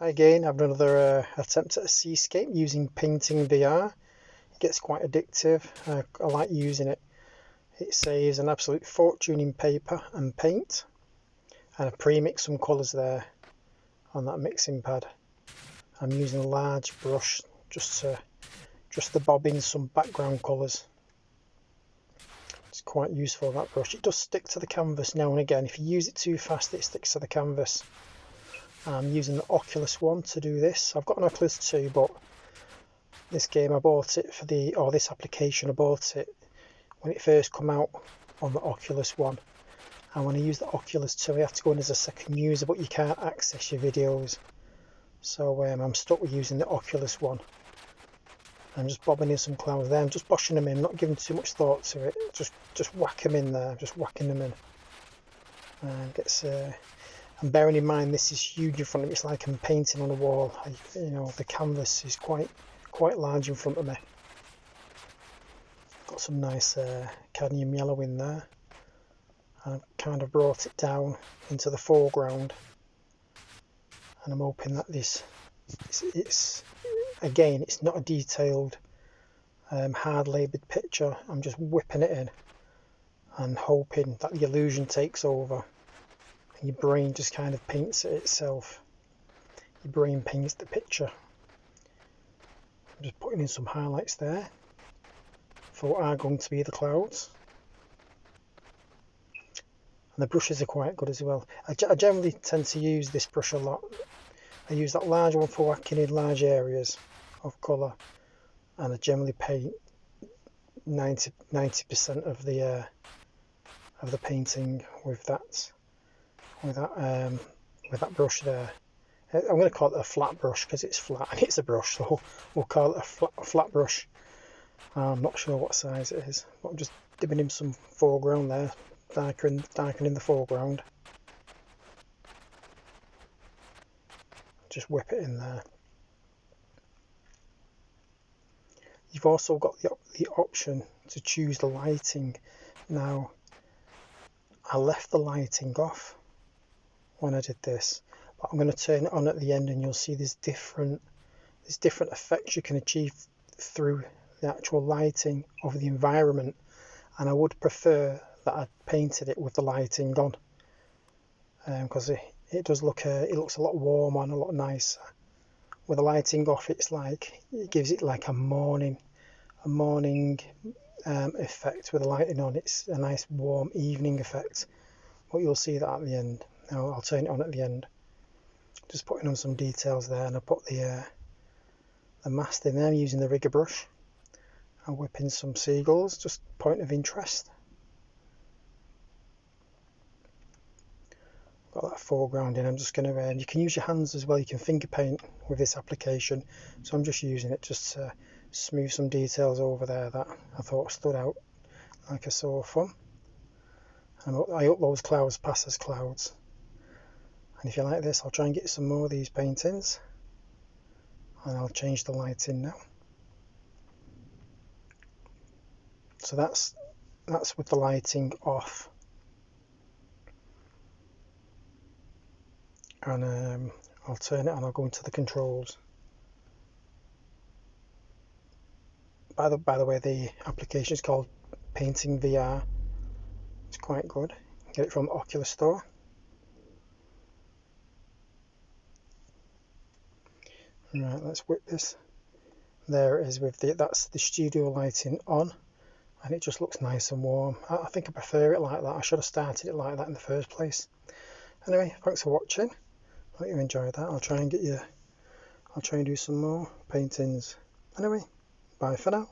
Again, I've done another attempt at a seascape using Painting VR. It gets quite addictive. I like using it. It saves an absolute fortune in paper and paint. And I pre-mix some colours there on that mixing pad. I'm using a large brush just to bob in some background colours. It's quite useful, that brush. It does stick to the canvas now and again. If you use it too fast, it sticks to the canvas. I'm using the Oculus One to do this. I've got an Oculus 2, but this game I bought it for this application I bought it when it first come out on the Oculus One. And when I use the Oculus 2, I have to go in as a second user, but you can't access your videos. So I'm stuck with using the Oculus One. I'm just bobbing in some clouds there. I'm just boshing them in, not giving too much thought to it. Just whack them in there, just whacking them in. And bearing in mind this is huge in front of me. It's like I'm painting on a wall. The canvas is quite large in front of me. Got some nice cadmium yellow in there. I've kind of brought it down into the foreground, and I'm hoping that it's not a detailed, hard laboured picture. I'm just whipping it in and hoping that the illusion takes over and your brain just kind of paints it itself. Your brain paints the picture. I'm just putting in some highlights there for what are going to be the clouds. And the brushes are quite good as well. I generally tend to use this brush a lot. I use that large one for whacking in large areas of colour, and I generally paint 90% of the painting with that brush there. I'm going to call it a flat brush because it's flat and it's a brush, so we'll call it a flat brush. I'm not sure what size it is, but I'm just dipping in some foreground there, darkening the foreground. Just whip it in there. You've also got the option to choose the lighting. Now, I left the lighting off when I did this, but I'm going to turn it on at the end, and you'll see there's different effects you can achieve through the actual lighting of the environment. And I would prefer that I painted it with the lighting on, because it does look it looks a lot warmer and a lot nicer. With the lighting off, it gives it like a morning effect. With the lighting on, it's a nice warm evening effect. But you'll see that at the end. Now I'll turn it on at the end. Just putting on some details there, and I put the mast in there. I'm using the rigger brush. I'm whipping some seagulls, just point of interest. Got that foreground in. I'm just going to, you can use your hands as well. You can finger paint with this application. So I'm just using it just to smooth some details over there that I thought stood out like a sore thumb. And I hope those clouds pass as clouds. And if you like this, I'll try and get some more of these paintings. And I'll change the lighting now. So that's with the lighting off. And I'll turn it on. I'll go into the controls. By the way, the application is called Painting VR. It's quite good. Get it from the Oculus Store. Right, let's whip this. There it is that's the studio lighting on, and it just looks nice and warm. I think I prefer it like that. I should have started it like that in the first place. Anyway, thanks for watching. I hope you enjoyed that. I'll try and do some more paintings. Anyway, bye for now.